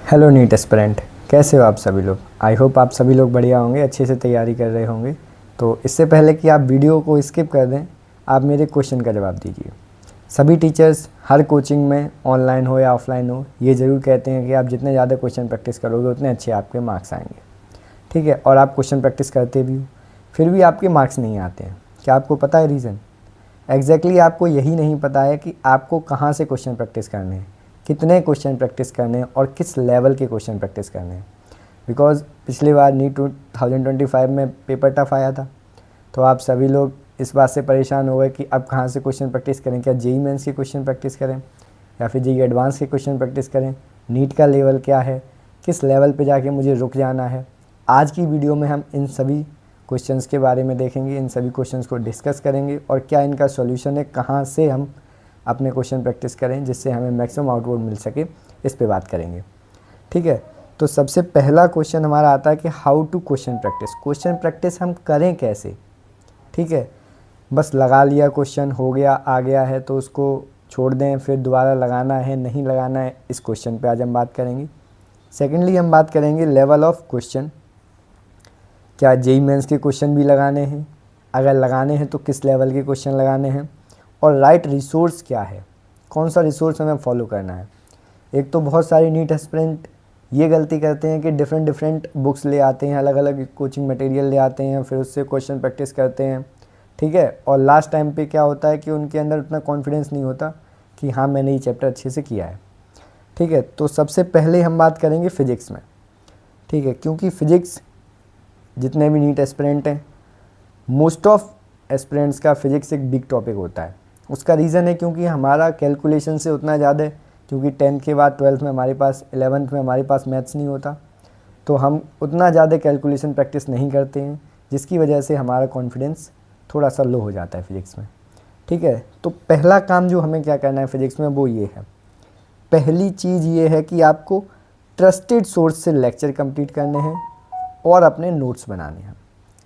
Hello NEET aspirant, कैसे हो आप सभी लोग। आई होप आप सभी लोग बढ़िया होंगे, अच्छे से तैयारी कर रहे होंगे। तो इससे पहले कि आप वीडियो को स्किप कर दें, आप मेरे क्वेश्चन का जवाब दीजिए। सभी टीचर्स हर कोचिंग में ऑनलाइन हो या ऑफलाइन हो, ये ज़रूर कहते हैं कि आप जितने ज़्यादा क्वेश्चन प्रैक्टिस करोगे उतने अच्छे आपके मार्क्स आएंगे। ठीक है, और आप क्वेश्चन प्रैक्टिस करते भी हो, फिर भी आपके मार्क्स नहीं आते हैं। क्या आपको पता है रीज़न? एग्जैक्टली आपको यही नहीं पता है कि आपको कहाँ से क्वेश्चन प्रैक्टिस करने हैं, कितने क्वेश्चन प्रैक्टिस करने हैं और किस लेवल के क्वेश्चन प्रैक्टिस करने हैं। बिकॉज़ पिछली बार नीट 2025 में पेपर टफ आया था, तो आप सभी लोग इस बात से परेशान हो गए कि अब कहाँ से क्वेश्चन प्रैक्टिस करें। क्या जेई मेंस के क्वेश्चन प्रैक्टिस करें या फिर जेई एडवांस के क्वेश्चन प्रैक्टिस करें, नीट का लेवल क्या है, किस लेवल पे जाके मुझे रुक जाना है। आज की वीडियो में हम इन सभी क्वेश्चंस के बारे में देखेंगे, इन सभी क्वेश्चंस को डिस्कस करेंगे और क्या इनका सॉल्यूशन है, कहाँ से हम अपने क्वेश्चन प्रैक्टिस करें जिससे हमें मैक्सिमम आउटपुट मिल सके, इस पे बात करेंगे। ठीक है, तो सबसे पहला क्वेश्चन हमारा आता है कि हाउ टू क्वेश्चन प्रैक्टिस हम करें कैसे। ठीक है, बस लगा लिया, क्वेश्चन हो गया, आ गया है तो उसको छोड़ दें, फिर दोबारा लगाना है नहीं लगाना है, इस क्वेश्चन पे आज हम बात करेंगे। सेकेंडली हम बात करेंगे लेवल ऑफ क्वेश्चन। क्या जेई मेंस के क्वेश्चन भी लगाने हैं, अगर लगाने हैं तो किस लेवल के क्वेश्चन लगाने हैं, और राइट रिसोर्स क्या है, कौन सा रिसोर्स हमें फॉलो करना है। एक तो बहुत सारे नीट एस्पिरेंट ये गलती करते हैं कि डिफरेंट बुक्स ले आते हैं, अलग अलग कोचिंग मटेरियल ले आते हैं, फिर उससे क्वेश्चन प्रैक्टिस करते हैं। ठीक है, और लास्ट टाइम पे क्या होता है कि उनके अंदर उतना कॉन्फिडेंस नहीं होता कि हाँ मैंने ये चैप्टर अच्छे से किया है। ठीक है, तो सबसे पहले हम बात करेंगे फ़िज़िक्स में। ठीक है, क्योंकि फ़िज़िक्स जितने भी नीट एस्पिरेंट हैं, मोस्ट ऑफ एस्पिरेंट्स का फ़िज़िक्स एक बिग टॉपिक होता है। उसका रीज़न है क्योंकि हमारा कैलकुलेशन से उतना ज़्यादा है, क्योंकि 10th के बाद 12th में हमारे पास, 11th में हमारे पास मैथ्स नहीं होता, तो हम उतना ज़्यादा कैलकुलेशन प्रैक्टिस नहीं करते हैं, जिसकी वजह से हमारा कॉन्फिडेंस थोड़ा सा लो हो जाता है फ़िज़िक्स में। ठीक है, तो पहला काम जो हमें क्या करना है फ़िज़िक्स में वो ये है, पहली चीज़ ये है कि आपको ट्रस्टेड सोर्स से लेक्चर कंप्लीट करने हैं और अपने नोट्स बनाने हैं।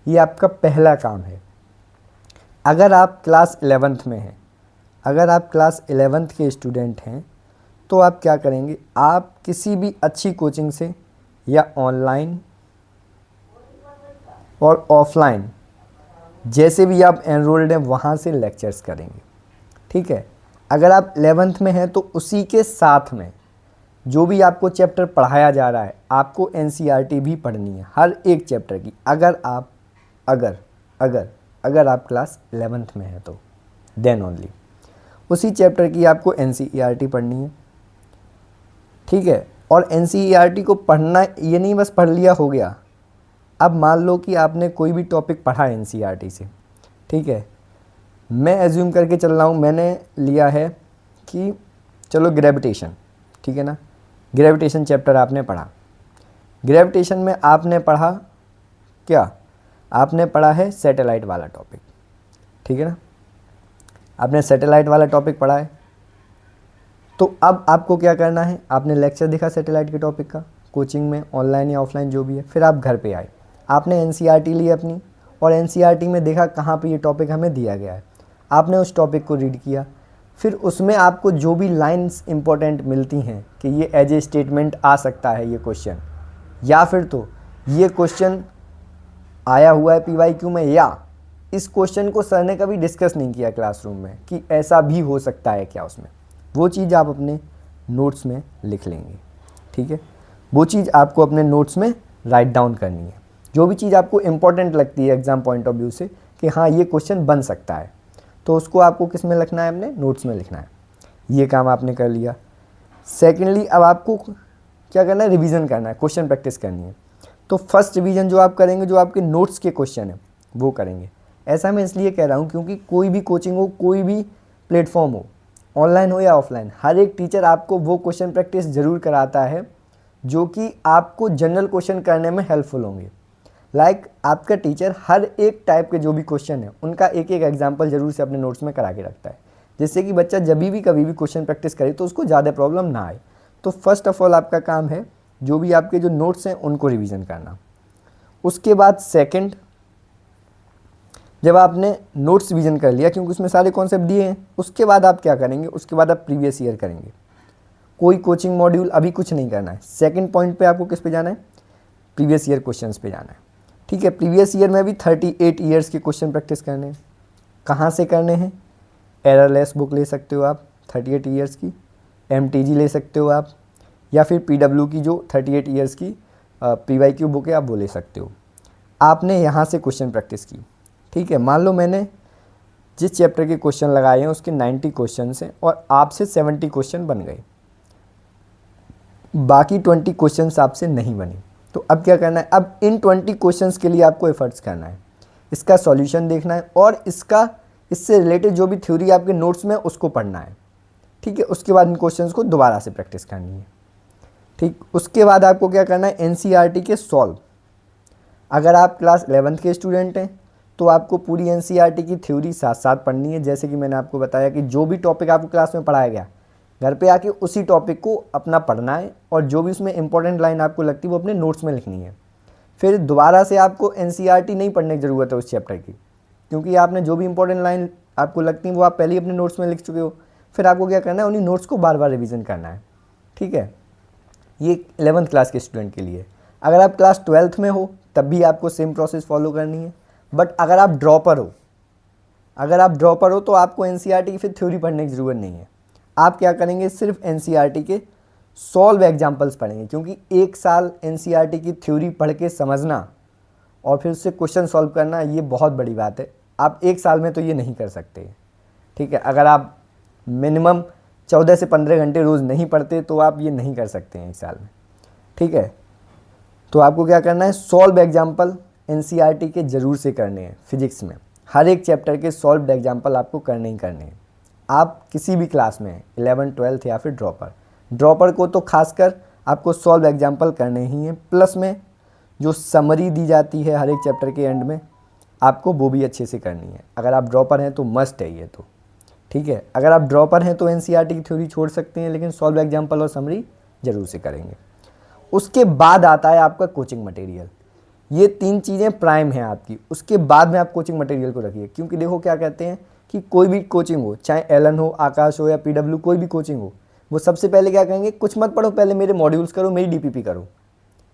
ये आपका पहला काम है। अगर आप क्लास 11th में हैं, अगर आप क्लास 11th के स्टूडेंट हैं, तो आप क्या करेंगे, आप किसी भी अच्छी कोचिंग से या ऑनलाइन और ऑफलाइन जैसे भी आप एनरोल्ड हैं वहाँ से लेक्चर्स करेंगे। ठीक है, अगर आप 11th में हैं तो उसी के साथ में जो भी आपको चैप्टर पढ़ाया जा रहा है आपको एनसीईआरटी भी पढ़नी है हर एक चैप्टर की। अगर अगर अगर आप क्लास 11th में हैं तो देन ओनली उसी चैप्टर की आपको एनसीईआरटी पढ़नी है। ठीक है, और एनसीईआरटी को पढ़ना ये नहीं बस पढ़ लिया हो गया। अब मान लो कि आपने कोई भी टॉपिक पढ़ा एनसीईआरटी से, ठीक है, मैं एज्यूम करके चल रहा हूँ, मैंने लिया है कि चलो ग्रेविटेशन, ठीक है ना, ग्रेविटेशन चैप्टर आपने पढ़ा। ग्रेविटेशन में आपने पढ़ा क्या, आपने पढ़ा है सैटेलाइट वाला टॉपिक। ठीक है ना, आपने सैटेलाइट वाला टॉपिक पढ़ा है, तो अब आपको क्या करना है, आपने लेक्चर देखा सैटेलाइट के टॉपिक का कोचिंग में, ऑनलाइन या ऑफलाइन जो भी है, फिर आप घर पे आए, आपने एनसीईआरटी ली अपनी और एनसीईआरटी में देखा कहाँ पे ये टॉपिक हमें दिया गया है, आपने उस टॉपिक को रीड किया। फिर उसमें आपको जो भी लाइंस इंपॉर्टेंट मिलती हैं कि ये एज ए स्टेटमेंट आ सकता है ये क्वेश्चन, या फिर तो ये क्वेश्चन आया हुआ है पीवाईक्यू में, या इस क्वेश्चन को सर ने कभी डिस्कस नहीं किया क्लासरूम में कि ऐसा भी हो सकता है क्या उसमें, वो चीज़ आप अपने नोट्स में लिख लेंगे। ठीक है, वो चीज़ आपको अपने नोट्स में राइट डाउन करनी है। जो भी चीज़ आपको इम्पॉर्टेंट लगती है एग्ज़ाम पॉइंट ऑफ व्यू से कि हाँ ये क्वेश्चन बन सकता है, तो उसको आपको किस में लिखना है, अपने नोट्स में लिखना है। ये काम आपने कर लिया। सेकेंडली अब आपको क्या करना है, रिवीजन करना है, क्वेश्चन प्रैक्टिस करनी है। तो फर्स्ट रिवीजन जो आप करेंगे, जो आपके नोट्स के क्वेश्चन है वो करेंगे। ऐसा मैं इसलिए कह रहा हूँ क्योंकि कोई भी कोचिंग हो, कोई भी प्लेटफॉर्म हो, ऑनलाइन हो या ऑफलाइन, हर एक टीचर आपको वो क्वेश्चन प्रैक्टिस ज़रूर कराता है जो कि आपको जनरल क्वेश्चन करने में हेल्पफुल होंगे। आपका टीचर हर एक टाइप के जो भी क्वेश्चन है उनका एक एक एग्जाम्पल ज़रूर से अपने नोट्स में करा के रखता है, जिससे कि बच्चा जब भी कभी भी क्वेश्चन प्रैक्टिस करे तो उसको ज़्यादा प्रॉब्लम ना आए। तो फर्स्ट ऑफ ऑल आपका काम है जो भी आपके जो नोट्स हैं उनको रिवीजन करना। उसके बाद सेकंड, जब आपने नोट्स रिवीजन कर लिया क्योंकि उसमें सारे कॉन्सेप्ट दिए हैं, उसके बाद आप क्या करेंगे, उसके बाद आप प्रीवियस ईयर करेंगे। कोई कोचिंग मॉड्यूल अभी कुछ नहीं करना है। सेकंड पॉइंट पे आपको किस पे जाना है, प्रीवियस ईयर क्वेश्चंस पे जाना है। ठीक है, प्रीवियस ईयर में भी 38 ईयर्स के क्वेश्चन प्रैक्टिस करने हैं। कहाँ से करने हैं, एररलेस बुक ले सकते हो आप 38 ईयर्स की, MTG ले सकते हो आप, या फिर PW की जो 38 ईयर्स की PYQ बुक है आप वो ले सकते हो। आपने यहाँ से क्वेश्चन प्रैक्टिस की। ठीक है, मान लो मैंने जिस चैप्टर के क्वेश्चन लगाए हैं उसके 90 क्वेश्चन हैं और आपसे 70 क्वेश्चन बन गए, बाकी 20 क्वेश्चंस आपसे नहीं बने। तो अब क्या करना है, अब इन 20 क्वेश्चंस के लिए आपको एफर्ट्स करना है, इसका सॉल्यूशन देखना है और इससे रिलेटेड जो भी थ्योरी आपके नोट्स में उसको पढ़ना है। ठीक है, उसके बाद इन क्वेश्चंस को दोबारा से प्रैक्टिस करनी है। ठीक, उसके बाद आपको क्या करना है, NCERT के सॉल्व। अगर आप क्लास 11th के स्टूडेंट हैं तो आपको पूरी NCERT की थ्योरी साथ साथ पढ़नी है। जैसे कि मैंने आपको बताया कि जो भी टॉपिक आपको क्लास में पढ़ाया गया, घर पे आके उसी टॉपिक को अपना पढ़ना है और जो भी उसमें इंपॉर्टेंट लाइन आपको लगती है वो अपने नोट्स में लिखनी है। फिर दोबारा से आपको NCERT नहीं पढ़ने की ज़रूरत है उस चैप्टर की, क्योंकि आपने जो भी इंपॉर्टेंट लाइन आपको लगती है वो आप पहले ही अपने नोट्स में लिख चुके हो। फिर आपको क्या करना है, उन्हीं नोट्स को बार बार रिवीजन करना है। ठीक है, ये 11th क्लास के स्टूडेंट के लिए। अगर आप क्लास 12th में हो तब भी आपको सेम प्रोसेस फॉलो करनी है। बट अगर आप ड्रॉपर हो तो आपको NCERT की फिर थ्योरी पढ़ने की ज़रूरत नहीं है। आप क्या करेंगे, सिर्फ NCERT के सॉल्व एग्जाम्पल्स पढ़ेंगे, क्योंकि एक साल NCERT की थ्योरी पढ़ के समझना और फिर उससे क्वेश्चन सॉल्व करना ये बहुत बड़ी बात है। आप एक साल में तो ये नहीं कर सकते। ठीक है, अगर आप मिनिमम 14 से 15 घंटे रोज़ नहीं पढ़ते तो आप ये नहीं कर सकते हैं एक साल में। ठीक है, तो आपको क्या करना है, सॉल्व एग्जाम्पल NCERT के ज़रूर से करने हैं। फिजिक्स में हर एक चैप्टर के सॉल्व एग्जाम्पल आपको करने ही करने हैं। आप किसी भी क्लास में 11, 12 या फिर ड्रॉपर को तो खासकर आपको सॉल्व एग्जाम्पल करने ही हैं। प्लस में जो समरी दी जाती है हर एक चैप्टर के एंड में, आपको वो भी अच्छे से करनी है। अगर आप ड्रॉपर हैं तो मस्ट है ये तो। ठीक है, अगर आप ड्रॉपर हैं तो NCERT की थ्योरी छोड़ सकते हैं, लेकिन सॉल्व एग्जाम्पल और समरी ज़रूर से करेंगे। उसके बाद आता है आपका कोचिंग मटेरियल। ये 3 चीज़ें प्राइम हैं आपकी। उसके बाद में आप कोचिंग मटेरियल को रखिए, क्योंकि देखो क्या कहते हैं कि कोई भी कोचिंग हो, चाहे एलन हो, आकाश हो या PW, कोई भी कोचिंग हो, वो सबसे पहले क्या कहेंगे, कुछ मत पढ़ो, पहले मेरे मॉड्यूल्स करो, मेरी DPP करो।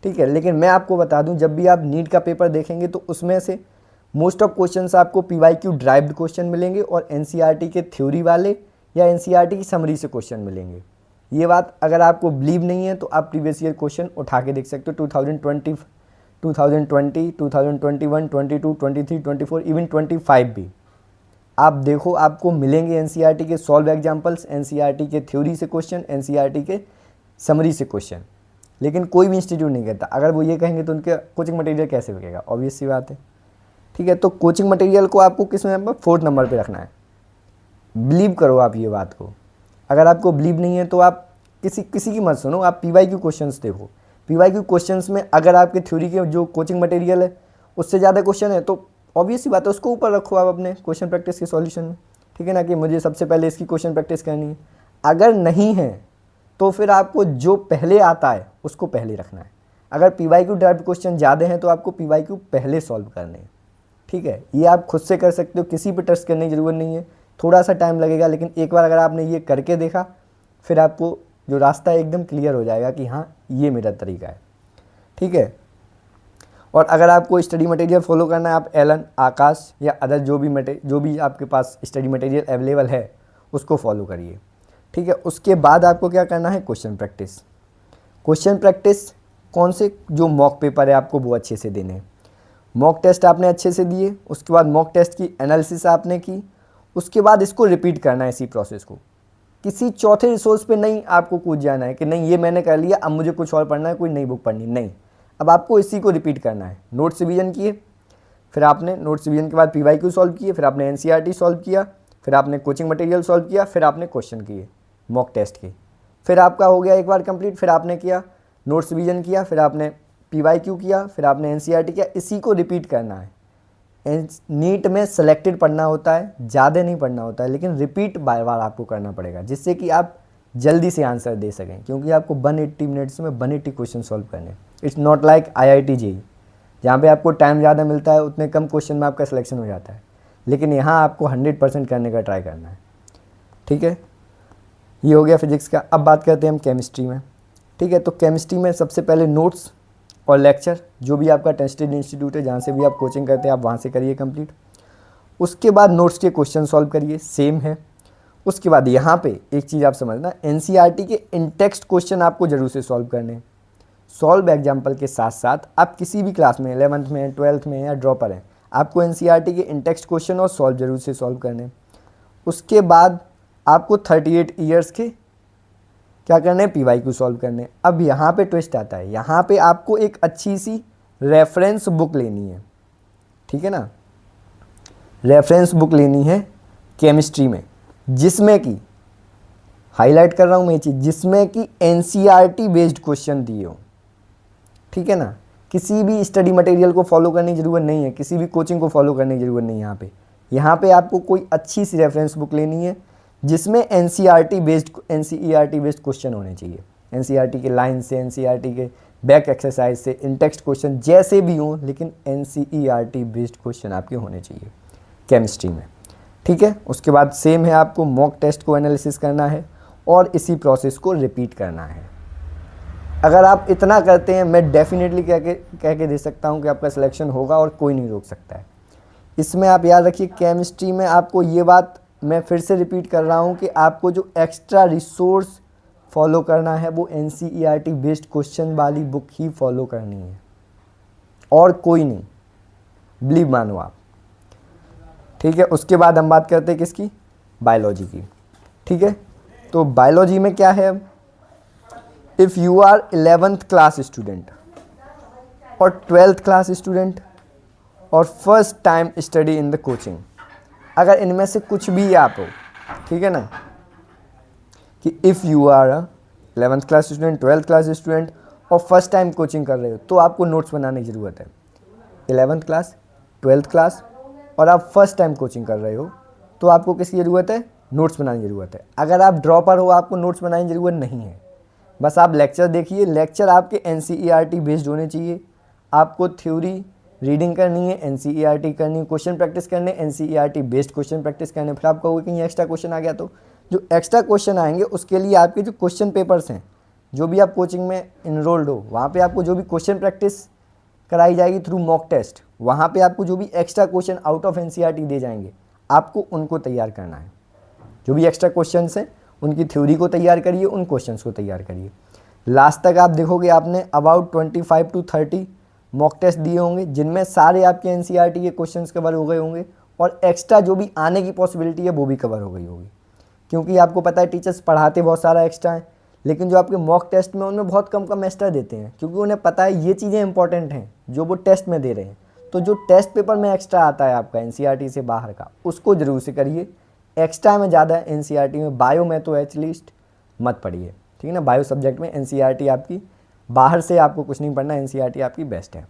ठीक है, लेकिन मैं आपको बता दूं, जब भी आप नीट का पेपर देखेंगे तो उसमें से मोस्ट ऑफ क्वेश्चंस आपको PYQ ड्राइव्ड क्वेश्चन मिलेंगे और NCERT के थ्योरी वाले या NCERT की समरी से क्वेश्चन मिलेंगे। ये बात अगर आपको बिलीव नहीं है तो आप प्रीवियस ईयर क्वेश्चन उठा के देख सकते हो। 2020, 2021, 22, 23, 24, इवन 25 भी आप देखो, आपको मिलेंगे NCERT के सॉल्व एग्जाम्पल्स, NCERT के थ्योरी से क्वेश्चन, NCERT के समरी से क्वेश्चन। लेकिन कोई भी इंस्टीट्यूट नहीं कहता। अगर वो ये कहेंगे तो उनके कोचिंग मटेरियल कैसे बिकेगा, ऑब्वियस सी बात है। ठीक है, तो कोचिंग मटेरियल को आपको किस नंबर, 4th नंबर पे रखना है। बिलीव करो आप ये बात को। अगर आपको बिलीव नहीं है तो आप किसी की मत सुनो, आप PYQ क्वेश्चंस देखो। PYQ क्वेश्चंस में अगर आपके थ्योरी के जो कोचिंग मटेरियल है उससे ज़्यादा क्वेश्चन है तो ऑब्वियस सी बात है, उसको ऊपर रखो आप अपने क्वेश्चन प्रैक्टिस के सॉल्यूशन में। ठीक है ना, कि मुझे सबसे पहले इसकी क्वेश्चन प्रैक्टिस करनी है। अगर नहीं है तो फिर आपको जो पहले आता है उसको पहले रखना है। अगर PYQ ड्राइव्ड क्वेश्चन ज़्यादा हैं तो आपको PYQ पहले सॉल्व करने हैं। ठीक है, ये आप खुद से कर सकते हो, किसी पे ट्रस्ट करने की ज़रूरत नहीं है। थोड़ा सा टाइम लगेगा, लेकिन एक बार अगर आपने ये करके देखा फिर आपको जो रास्ता है एकदम क्लियर हो जाएगा कि हाँ ये मेरा तरीका है। ठीक है, और अगर आपको स्टडी मटेरियल फॉलो करना है, आप एलन, आकाश या अदर जो भी आपके पास स्टडी मटेरियल अवेलेबल है उसको फॉलो करिए। ठीक है, उसके बाद आपको क्या करना है, क्वेश्चन प्रैक्टिस कौन से, जो मॉक पेपर है आपको वो अच्छे से देने हैं। मॉक टेस्ट आपने अच्छे से दिए, उसके बाद मॉक टेस्ट की एनालिसिस आपने की, उसके बाद इसको रिपीट करना है इसी प्रोसेस को। किसी चौथे रिसोर्स पे नहीं आपको कूद जाना है कि नहीं ये मैंने कर लिया अब मुझे कुछ और पढ़ना है, कोई नई बुक पढ़नी नहीं। अब आपको इसी को रिपीट करना है। नोट्स रिवीजन किए, फिर आपने नोट्स रिवीजन के बाद PYQ सॉल्व किए, फिर आपने NCERT सॉल्व किया, फिर आपने कोचिंग मटेरियल सॉल्व किया, फिर आपने क्वेश्चन किए मॉक टेस्ट के। फिर आपका हो गया एक बार कंप्लीट, फिर आपने किया नोट्स रिवीजन किया, फिर आपने PYQ किया, फिर आपने NCERT किया। इसी को रिपीट करना है। नीट में सेलेक्टेड पढ़ना होता है, ज़्यादा नहीं पढ़ना होता है, लेकिन रिपीट बार बार आपको करना पड़ेगा जिससे कि आप जल्दी से आंसर दे सकें, क्योंकि आपको 180 मिनट्स में 180 क्वेश्चन सॉल्व करने। It's not like IIT JEE जहाँ पे आपको टाइम ज़्यादा मिलता है, उतने कम क्वेश्चन में आपका सिलेक्शन हो जाता है, लेकिन यहाँ आपको 100% करने का ट्राई करना है। ठीक है, ये हो गया फिजिक्स का। अब बात करते हैं हम केमिस्ट्री में। ठीक है, तो केमिस्ट्री में सबसे पहले नोट्स और लेक्चर, जो भी आपका टेस्टेड इंस्टीट्यूट है, जहाँ से भी आप कोचिंग करते हैं, आप वहाँ से करिए कंप्लीट। उसके बाद नोट्स के क्वेश्चन सॉल्व करिए, सेम है। उसके बाद यहाँ पे एक चीज़ आप समझना, एनसीईआरटी के इन टेक्स्ट क्वेश्चन आपको जरूर से सॉल्व करने हैं। सॉल्व एग्जाम्पल के साथ साथ आप किसी भी क्लास में 11th में 12th में या ड्रॉपर हैं, आपको एनसीईआरटी के इन टेक्स्ट क्वेश्चन और सॉल्व जरूर से सॉल्व करने हैं। उसके बाद आपको 38 ईयर्स के क्या करने हैं, पीवाईक्यू सॉल्व करने हैं। अब यहाँ पे ट्विस्ट आता है, यहाँ पे आपको एक अच्छी सी रेफरेंस बुक लेनी है। ठीक है ना, रेफरेंस बुक लेनी है केमिस्ट्री में, जिसमें कि हाईलाइट कर रहा हूँ मैं ये चीज़, जिसमें कि एनसीईआरटी बेस्ड क्वेश्चन दिए हो। ठीक है ना, किसी भी स्टडी मटेरियल को फॉलो करने की ज़रूरत नहीं है, किसी भी कोचिंग को फॉलो करने की ज़रूरत नहीं है। यहाँ पे आपको कोई अच्छी सी रेफरेंस बुक लेनी है जिसमें एनसीईआरटी बेस्ड क्वेश्चन होने चाहिए। एनसीईआरटी के लाइन से, एनसीईआरटी के बैक एक्सरसाइज से, इन टेक्स्ट क्वेश्चन जैसे भी हों, लेकिन एनसीईआरटी बेस्ड क्वेश्चन आपके होने चाहिए केमिस्ट्री में। ठीक है, उसके बाद सेम है, आपको मॉक टेस्ट को एनालिसिस करना है और इसी प्रोसेस को रिपीट करना है। अगर आप इतना करते हैं, मैं डेफिनेटली कह के दे सकता हूं कि आपका सिलेक्शन होगा और कोई नहीं रोक सकता है। इसमें आप याद रखिए, केमिस्ट्री में आपको ये बात मैं फिर से रिपीट कर रहा हूं कि आपको जो एक्स्ट्रा रिसोर्स फॉलो करना है वो एनसीईआरटी बेस्ड क्वेश्चन वाली बुक ही फॉलो करनी है और कोई नहीं, बिलीव मानो आप। ठीक है, उसके बाद हम बात करते हैं किसकी, बायोलॉजी की। ठीक है, तो बायोलॉजी में क्या है, if you are 11th class student और 12th क्लास स्टूडेंट और first time study in the coaching, अगर इनमें से कुछ भी आप हो, ठीक है ना, कि if you are 11th class student, 12th class student और फर्स्ट टाइम कोचिंग कर रहे हो, तो आपको नोट्स बनाने की ज़रूरत है। 11th क्लास, 12th क्लास और आप फर्स्ट टाइम कोचिंग कर रहे हो, तो आपको किसकी ज़रूरत है, नोट्स बनाने की ज़रूरत है। अगर आप ड्रॉपर हो, आपको नोट्स बनाने की ज़रूरत नहीं है। बस आप लेक्चर देखिए, लेक्चर आपके एनसीईआरटी बेस्ड होने चाहिए। आपको थ्योरी रीडिंग करनी है, एनसीईआरटी करनी है, क्वेश्चन प्रैक्टिस करने, एनसीईआरटी बेस्ड क्वेश्चन प्रैक्टिस करने। फिर आप कहोगे कहीं एक्स्ट्रा क्वेश्चन आ गया, तो जो एक्स्ट्रा क्वेश्चन आएंगे उसके लिए आपके जो क्वेश्चन पेपर्स हैं, जो भी आप कोचिंग में इनरोल्ड हो, वहाँ पे आपको जो भी क्वेश्चन प्रैक्टिस कराई जाएगी थ्रू मॉक टेस्ट, वहाँ पे आपको जो भी extra question out of NCERT दे जाएंगे, आपको उनको तैयार करना है। जो भी एक्स्ट्रा क्वेश्चंस हैं उनकी थ्योरी को तैयार करिए, उन क्वेश्चंस को तैयार करिए। लास्ट तक आप देखोगे आपने अबाउट 25 to 30 मॉक टेस्ट दिए होंगे, जिनमें सारे आपके एनसीईआरटी के क्वेश्चंस कवर हो गए होंगे और एक्स्ट्रा जो भी आने की पॉसिबिलिटी है वो भी कवर हो गई होगी। क्योंकि आपको पता है टीचर्स पढ़ाते बहुत सारा एक्स्ट्रा है, लेकिन जो आपके मॉक टेस्ट में उनमें बहुत कम एक्स्ट्रा देते हैं, क्योंकि उन्हें पता है ये चीज़ें इंपॉर्टेंट हैं जो वो टेस्ट में दे रहे हैं। तो जो टेस्ट पेपर में एक्स्ट्रा आता है आपका एनसीईआरटी से बाहर का, उसको जरूर से करिए। एक्स्ट्रा में ज़्यादा एनसीईआरटी में, बायो में तो एटलीस्ट मत पढ़िए। ठीक है ना, बायो सब्जेक्ट में एनसीईआरटी आपकी बाहर से आपको कुछ नहीं पढ़ना, एनसीईआरटी आपकी बेस्ट है।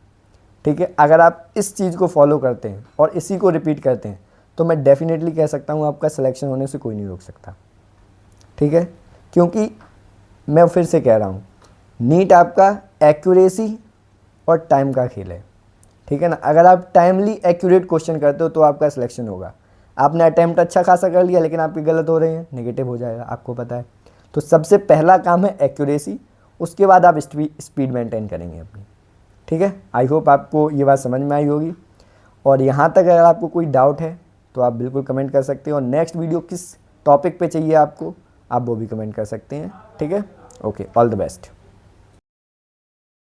ठीक है, अगर आप इस चीज़ को फॉलो करते हैं और इसी को रिपीट करते हैं, तो मैं डेफिनेटली कह सकता हूँ आपका सिलेक्शन होने से कोई नहीं रोक सकता। ठीक है, क्योंकि मैं फिर से कह रहा हूँ, नीट आपका एक्यूरेसी और टाइम का खेल है। ठीक है ना, अगर आप टाइमली एक्यूरेट क्वेश्चन करते हो तो आपका सिलेक्शन होगा। आपने अटैम्प्ट अच्छा खासा कर लिया लेकिन आपके गलत हो रहे हैं, नेगेटिव हो जाएगा, आपको पता है। तो सबसे पहला काम है एक्यूरेसी, उसके बाद आप स्पीड मेंटेन करेंगे अपनी। ठीक है, आई होप आपको ये बात समझ में आई होगी। और यहाँ तक अगर आपको कोई डाउट है तो आप बिल्कुल कमेंट कर सकते हैं, और नेक्स्ट वीडियो किस टॉपिक पे चाहिए आपको, आप वो भी कमेंट कर सकते हैं। ठीक है, ओके, ऑल द बेस्ट।